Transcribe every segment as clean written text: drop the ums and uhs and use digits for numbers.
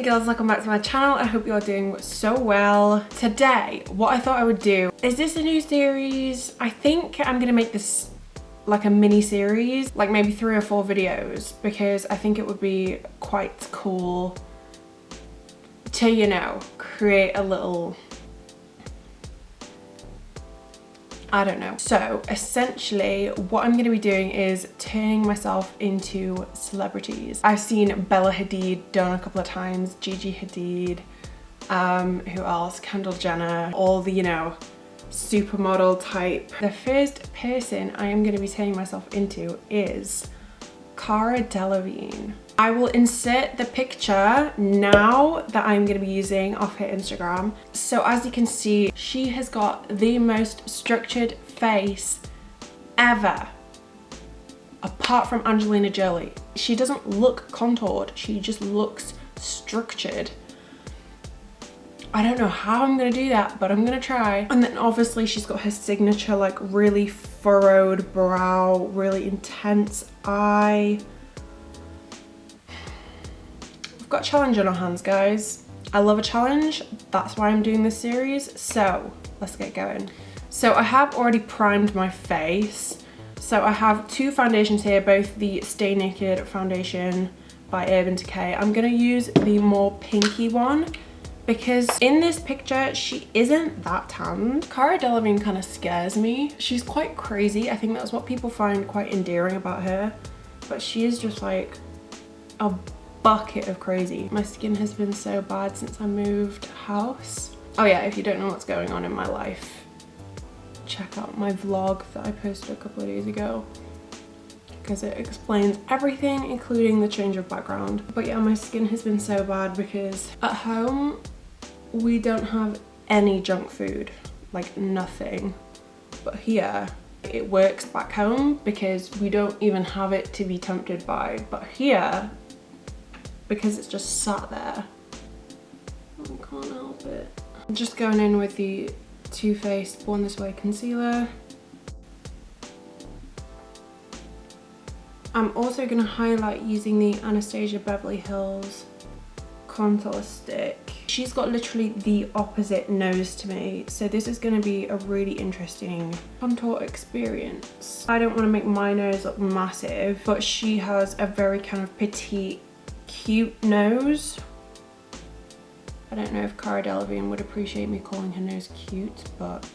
girls, welcome back to my channel. I hope you're doing so well. Today, what I thought I would do, is this a new series? I think I'm gonna make this like a mini series, like maybe 3 or 4 videos, because I think it would be quite cool to, you know, create a little, I don't know. So essentially what I'm going to be doing is turning myself into celebrities. I've seen Bella Hadid done a couple of times, Gigi Hadid, who else? Kendall Jenner, all the, you know, supermodel type. The first person I am going to be turning myself into is CARA Delevigne. I will insert the picture now that I'm going to be using off her Instagram. So as you can see, she has got the most structured face ever, apart from Angelina Jolie. She doesn't look contoured, she just looks structured. I don't know how I'm going to do that, but I'm going to try. And then obviously she's got her signature, like really furrowed brow, really intense eye. We've got a challenge on our hands, guys. I love a challenge. That's why I'm doing this series. So let's get going. So I have already primed my face. So I have 2 foundations here, both the Stay Naked foundation by Urban Decay. I'm gonna use the more pinky one because in this picture, she isn't that tanned. Cara Delevingne kind of scares me. She's quite crazy. I think that's what people find quite endearing about her. But she is just like a bucket of crazy. My skin has been so bad since I moved house. Oh yeah, if you don't know what's going on in my life, check out my vlog that I posted a couple of days ago because it explains everything, including the change of background. But yeah, my skin has been so bad because at home we don't have any junk food, like nothing. But here it works back home because we don't even have it to be tempted by. But here, because it's just sat there, I can't help it. I'm just going in with the Too Faced Born This Way concealer. I'm also going to highlight using the Anastasia Beverly Hills contour stick. She's got literally the opposite nose to me, so this is going to be a really interesting contour experience. I don't want to make my nose look massive, but she has a very kind of petite, cute nose. I don't know if Cara Delevingne would appreciate me calling her nose cute, but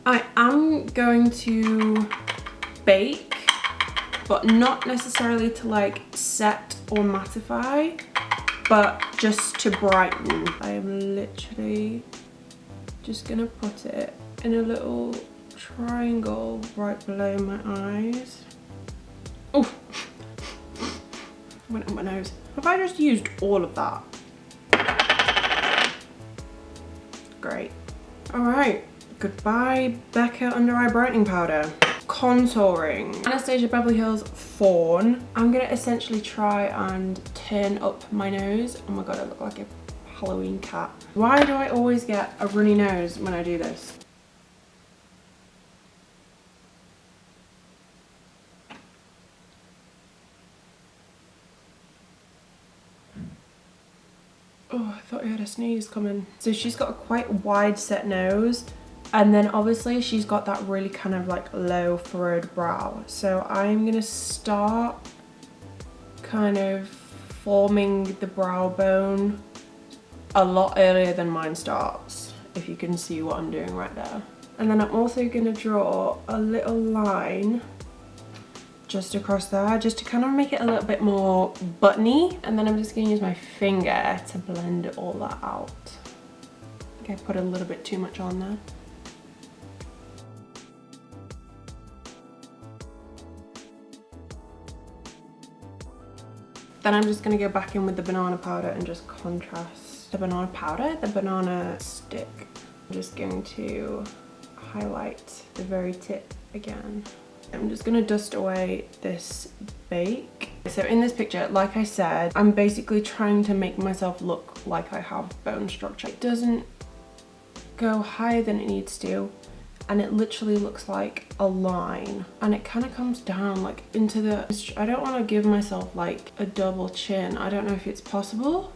I am going to bake, but not necessarily to like set or mattify, but just to brighten. I am literally just gonna put it in a little triangle right below my eyes. Oh, went up my nose. Have I just used all of that? Great. All right, goodbye Becca under eye brightening powder. Contouring. Anastasia Beverly Hills Fawn. I'm gonna essentially try and turn up my nose. Oh my god, I look like a Halloween cat. Why do I always get a runny nose when I do this? Oh, I thought I had a sneeze coming. So she's got a quite wide set nose, and then obviously she's got that really kind of like low furrowed brow. So I'm gonna start kind of forming the brow bone a lot earlier than mine starts, if you can see what I'm doing right there. And then I'm also gonna draw a little line just across there, just to kind of make it a little bit more buttony. And then I'm just gonna use my finger to blend all that out. I think I put a little bit too much on there. Then I'm just gonna go back in with the banana powder and just contrast the banana powder, the banana stick. I'm just going to highlight the very tip again. I'm just gonna dust away this bake. So in this picture, like I said, I'm basically trying to make myself look like I have bone structure. It doesn't go higher than it needs to, and it literally looks like a line, and it kind of comes down like into the, I don't want to give myself like a double chin. I don't know if it's possible,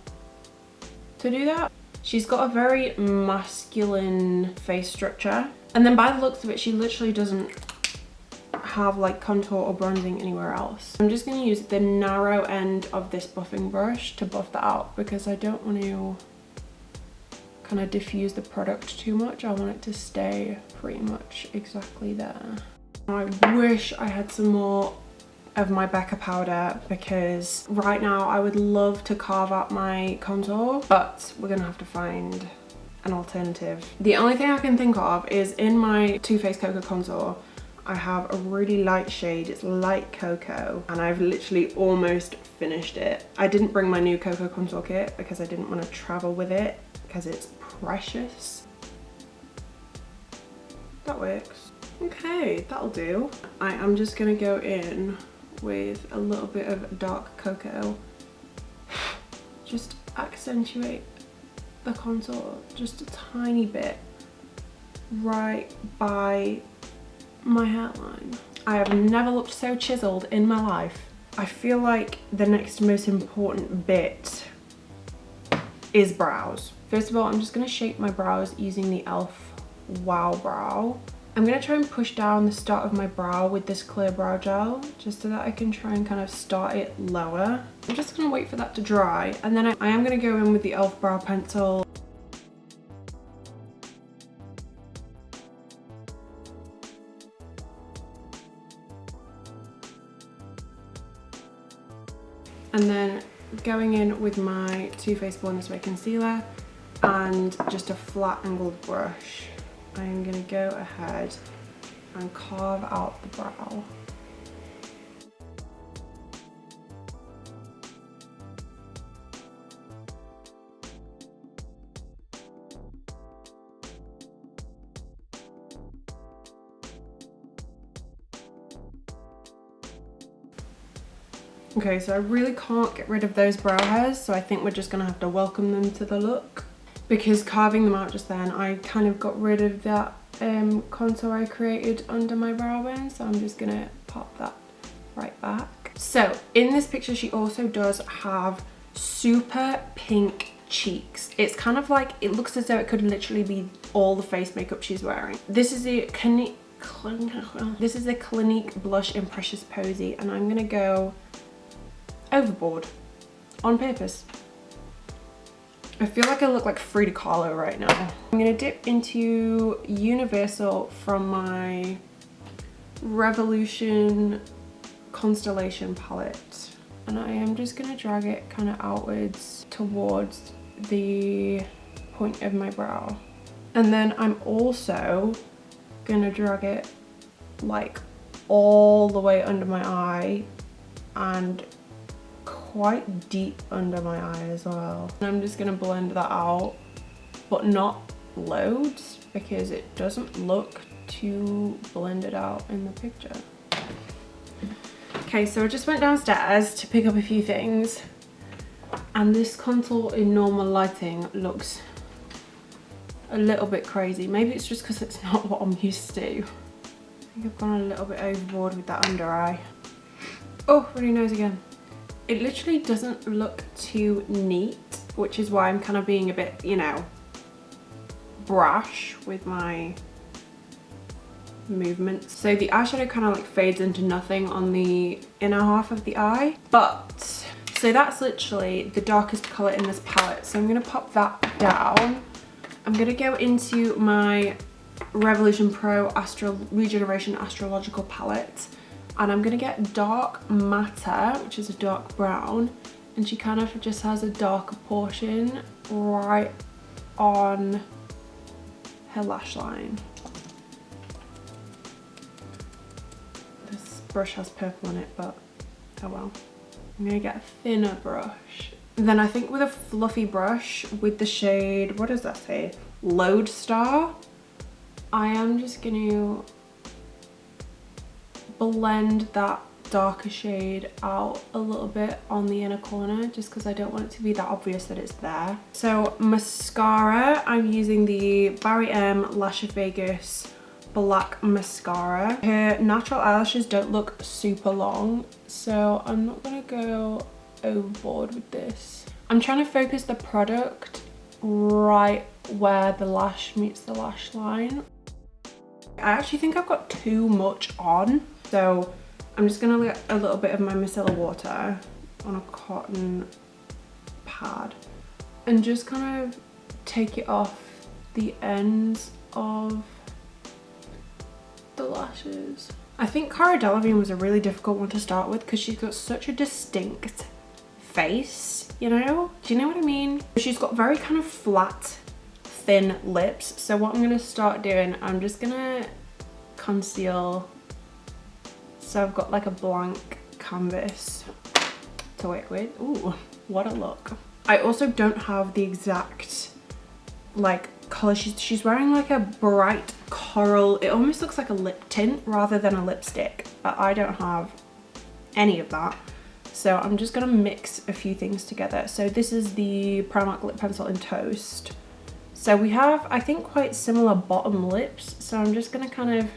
to do that. She's got a very masculine face structure. And then by the looks of it, she literally doesn't have like contour or bronzing anywhere else. I'm just gonna use the narrow end of this buffing brush to buff that out because I don't want to kind of diffuse the product too much. I want it to stay pretty much exactly there. I wish I had some more of my Becca powder because right now I would love to carve out my contour, but we're gonna have to find an alternative. The only thing I can think of is in my Too Faced Cocoa contour, I have a really light shade. It's light cocoa and I've literally almost finished it. I didn't bring my new cocoa contour kit because I didn't want to travel with it because it's precious. That works. Okay, that'll do. I am just gonna go in with a little bit of dark cocoa. Just accentuate the contour just a tiny bit right by my hairline. I have never looked so chiseled in my life. I feel like the next most important bit is brows. First of all, I'm just gonna shape my brows using the e.l.f. Wow Brow. I'm gonna try and push down the start of my brow with this clear brow gel, just so that I can try and kind of start it lower. I'm just gonna wait for that to dry, and then I am gonna go in with the e.l.f. brow pencil. And then going in with my Too Faced Born This Way concealer and just a flat angled brush. I'm gonna go ahead and carve out the brow. Okay, so I really can't get rid of those brow hairs, so I think we're just gonna have to welcome them to the look. Because carving them out just then, I kind of got rid of that contour I created under my brow bone, so I'm just gonna pop that right back. So in this picture, she also does have super pink cheeks. It's kind of like, it looks as though it could literally be all the face makeup she's wearing. This is the Clinique blush in Precious Posy, and I'm gonna go overboard on purpose. I feel like I look like Frida Kahlo right now. I'm gonna dip into Universal from my Revolution Constellation palette. And I am just gonna drag it kind of outwards towards the point of my brow. And then I'm also gonna drag it like all the way under my eye and quite deep under my eye as well. And I'm just gonna blend that out, but not loads because it doesn't look too blended out in the picture. Okay, so I just went downstairs to pick up a few things, and this contour in normal lighting looks a little bit crazy. Maybe it's just because it's not what I'm used to. I think I've gone a little bit overboard with that under eye. Oh, runny nose again. It literally doesn't look too neat, which is why I'm kind of being a bit, you know, brash with my movements. So the eyeshadow kind of like fades into nothing on the inner half of the eye. But, so that's literally the darkest color in this palette. So I'm gonna pop that down. I'm gonna go into my Revolution Pro Regeneration Astrological palette. And I'm gonna get Dark Matter, which is a dark brown, and she kind of just has a darker portion right on her lash line. This brush has purple on it, but oh well. I'm gonna get a thinner brush. And then I think with a fluffy brush with the shade, what does that say? Lodestar. I am just gonna blend that darker shade out a little bit on the inner corner, just because I don't want it to be that obvious that it's there. So mascara, I'm using the Barry M Lash of Vegas black mascara. Her natural eyelashes don't look super long, so I'm not gonna go overboard with this. I'm trying to focus the product right where the lash meets the lash line. I actually think I've got too much on, so I'm just gonna get a little bit of my micellar water on a cotton pad and just kind of take it off the ends of the lashes. I think Cara Delevingne was a really difficult one to start with because she's got such a distinct face, you know? Do you know what I mean? She's got very kind of flat, thin lips. So what I'm gonna start doing, I'm just gonna conceal. So I've got like a blank canvas to work with. Ooh, what a look. I also don't have the exact like color. She's wearing like a bright coral. It almost looks like a lip tint rather than a lipstick, but I don't have any of that. So I'm just gonna mix a few things together. So this is the Primark lip pencil in Toast. So we have, I think, quite similar bottom lips. So I'm just gonna kind of,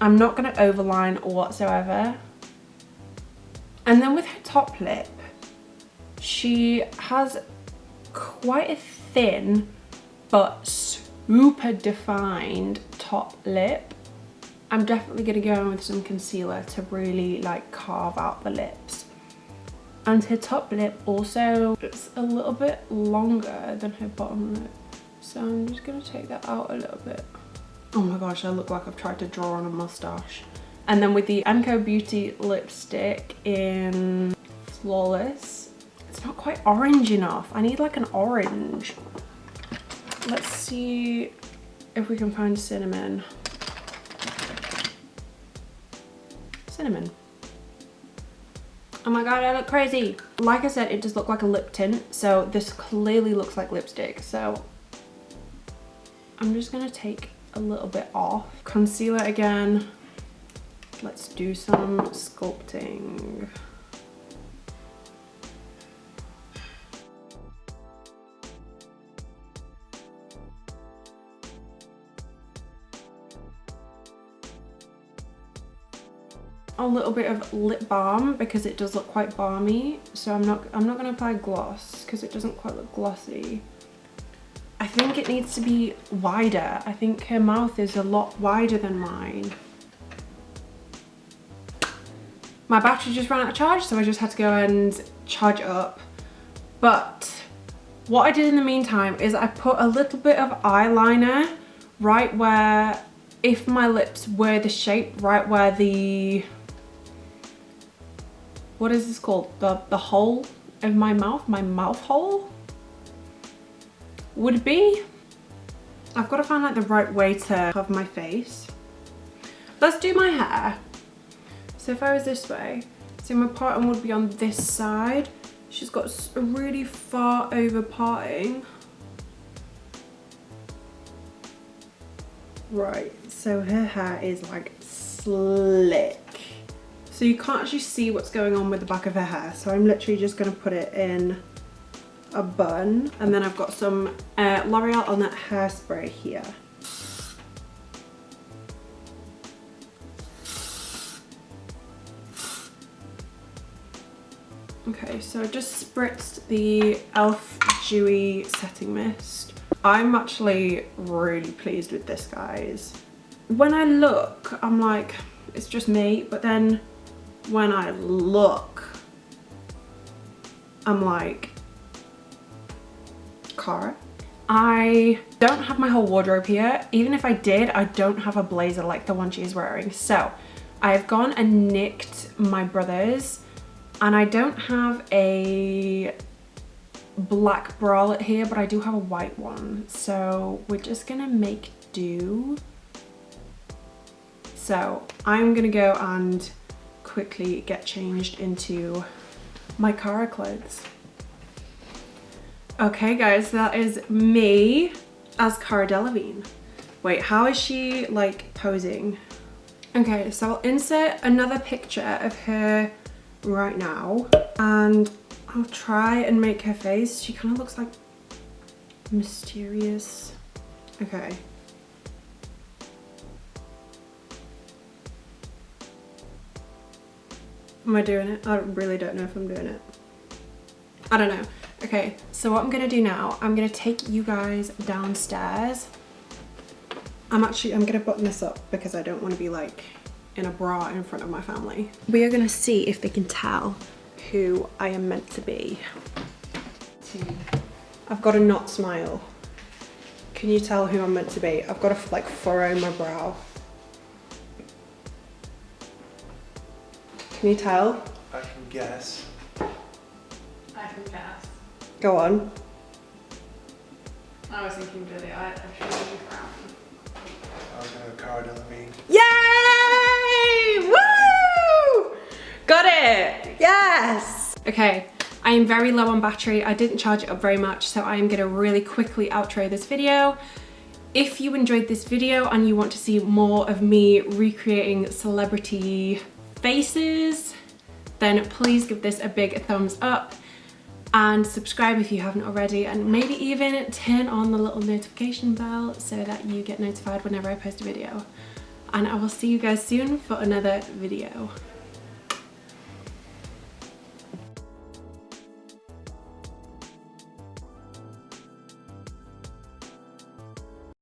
I'm not gonna overline whatsoever. And then with her top lip, she has quite a thin but super defined top lip. I'm definitely gonna go in with some concealer to really like carve out the lips. And her top lip also, it's a little bit longer than her bottom lip. So I'm just gonna take that out a little bit. Oh my gosh, I look like I've tried to draw on a mustache. And then with the Emco Beauty lipstick in Flawless, it's not quite orange enough. I need like an orange. Let's see if we can find cinnamon. Cinnamon. Oh my god, I look crazy. Like I said, it does look like a lip tint, so this clearly looks like lipstick. So I'm just gonna take a little bit off. Concealer again. Let's do some sculpting. A little bit of lip balm because it does look quite balmy. So I'm not gonna apply gloss because it doesn't quite look glossy. I think it needs to be wider. I think her mouth is a lot wider than mine. My battery just ran out of charge, so I just had to go and charge it up. But what I did in the meantime is I put a little bit of eyeliner right where, if my lips were the shape, right where the, what is this called? The hole of my mouth hole would be. I've got to find like the right way to cover my face. Let's do my hair. So if I was this way, so my parting would be on this side. She's got a really far over parting. Right, so her hair is like slick. So you can't actually see what's going on with the back of her hair. So I'm literally just gonna put it in a bun. And then I've got some L'Oreal On That hairspray here. Okay, so I just spritzed the e.l.f. Dewy Setting Mist. I'm actually really pleased with this, guys. When I look, I'm like, it's just me, but then when I look, I'm like, CARA. I don't have my whole wardrobe here. Even if I did, I don't have a blazer like the one she's wearing. So I've gone and nicked my brother's. And I don't have a black bralette here, but I do have a white one. So we're just gonna make do. So I'm gonna go and quickly get changed into my CARA clothes. Okay guys, that is me as Cara Delevingne. Wait, how is she like posing? Okay, so I'll insert another picture of her right now and I'll try and make her face. She kind of looks like mysterious. Okay. Am I doing it? I really don't know if I'm doing it. I don't know. Okay, so what I'm gonna do now, I'm gonna take you guys downstairs. I'm gonna button this up because I don't want to be like in a bra in front of my family. We are gonna see if they can tell who I am meant to be. I've got to not smile. Can you tell who I'm meant to be? I've got to like furrow my brow. Can you tell? I can guess. I can guess. Go on. I was thinking Billy. I should be frown. I was going to CARA DELEVIGNE. Yay! Woo! Got it! Yes! Okay, I am very low on battery. I didn't charge it up very much, so I am gonna really quickly outro this video. If you enjoyed this video and you want to see more of me recreating celebrity faces, then please give this a big thumbs up and subscribe if you haven't already, and maybe even turn on the little notification bell so that you get notified whenever I post a video. And I will see you guys soon for another video.